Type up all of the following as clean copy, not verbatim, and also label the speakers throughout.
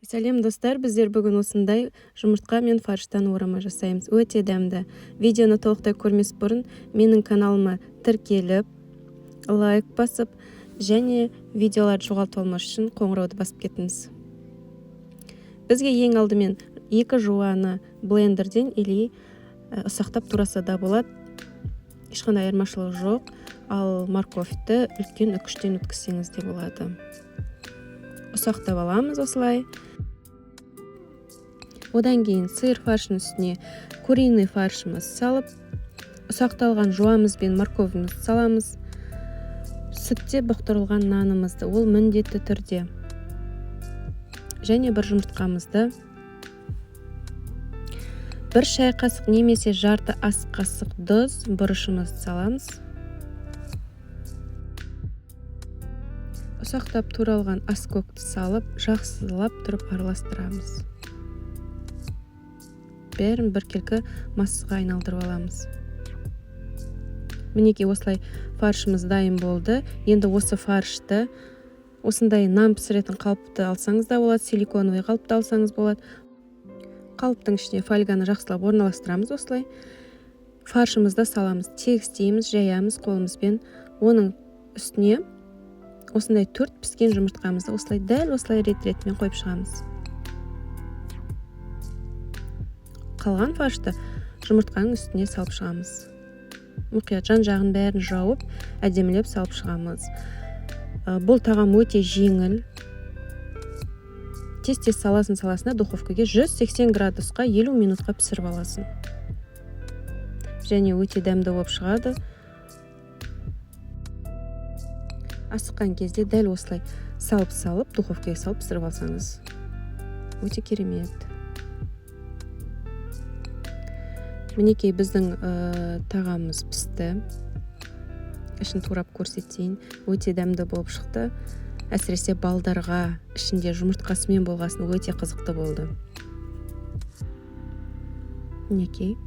Speaker 1: Сәлем достар, біздер бүгін осындай жұмыртқа мен фарштан орама жасаймыз. Өте дәмді. Видеоны толықтай көрмес бұрын менің каналыма тіркеліп, лайк басып, және видеоларды жоғалтып алмас үшін қоңырауды басып кетіңіз. Бізге ең алдымен екі жуаны блендерден или ұсақтап тураса да болады. Ешқандай айырмашылығы жоқ, ал морковьті үлкен үкіштен өткізсеңіз де болады. Ұсақтап аламыз осылай. Одан кейін сиыр фаршының үстіне куриный фаршымыз салып, ұсақталған жуамыз бен морковьімізді саламыз. Сүтте бұқтырылған нанымызды, ол міндетті түрде. Және бір жұмыртқамызды. Бір шай қасық немесе жарты ас қасық тұз бұрышымызды саламыз. Ұсақтап туралған аскөкті салып, жақсылап тұрып араластырамыз. Бәрін біркелкі массаға айналдырып аламыз. Мінекей осылай фаршымыз дайын болды. Енді осы фаршты осындай нан пісіретін қалыпты алсаңыз да болады, силиконовый қалыпты алсаңыз болады. Қалыптың ішіне фольганы жақсылап орналастырамыз осылай. Фаршымызды саламыз, тегістейміз, жаямыз қолымызбен. Оның үстіне осындай 4 піскен жұмыртқамызды осылай дәл осылай рет-ретімен қойып шығамыз. Қалған фаршты жұмыртқаның үстіне салып шығамыз. Мұқият жан-жағын бәрін жауып, әдемілеп салып шығамыз. Бұл тағам өте жеңіл. Тез-тез саласына духовкаға 180 градусқа 50 минутқа пісіріп аласың. Және өте дәмді болып шығады. Асыққан кезде дәл осылай салып, духовкаға салып пісіріп алсаңыз. Өте керемет. Мінекей біздің тағамыз пісті. Ішін турап көрсетейін. Өте дәмді болып шықты. Әсіресе балдарға ішінде жұмыртқасымен болғасын өте қызықты болды. Мінекей.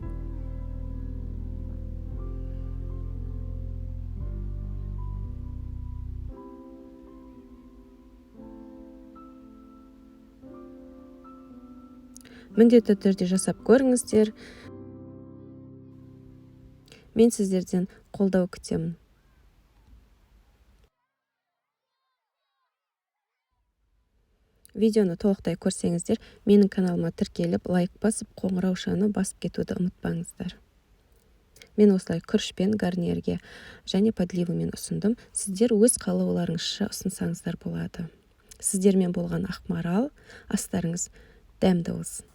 Speaker 1: Міндетті түрде жасап көріңіздер. Мен сіздерден қолдау күтемін. Видеоны толықтай көрсеңіздер, менің каналыма тіркеліп, лайк басып, қоңыраушаны басып кетуді ұмытпаңыздар. Мен осылай күрішпен, гарнирге және подливымен ұсындым. Сіздер өз қалауларыңызша ұсынсаңыздар болады. Сіздермен болған Ақмарал, астарыңыз дәмді болсын.